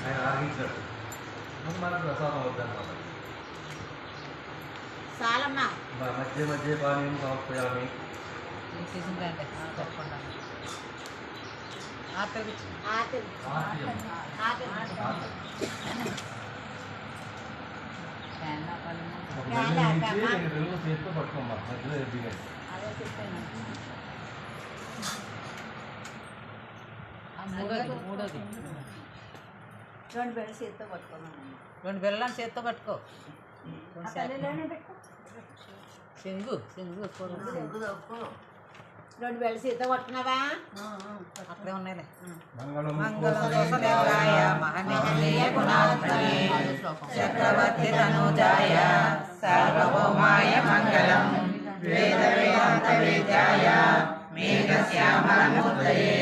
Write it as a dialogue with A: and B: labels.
A: ఆయన ఆగించాడు. ముందు మనకు ప్రసాదం అవుతుందన్నమాట.
B: చాలమ్మా.
A: మధ్య మధ్య పానీయం సమర్పయామి. రెండు చేతితో పట్టుకోమ్మా, మధ్యలో ఎదిగాయి.
B: మూడోది 2 బెల్లం చేతితో పట్టుకోమా.
C: 2 బెల్లం చేతితో పట్టుకో. శంగు శంగు
B: 2 బెల్లం చేతితో పట్టుకున్నావా?
C: అక్కడే ఉన్నాయిలే.
D: మంగళదేవాయ మహనీయ గుణాత్మనే చక్రవర్తి తనూజాయ సార్వభౌమాయ మంగళం వేద వేదాంత వేద్యాయ మేఘశ్యామల మూర్తయే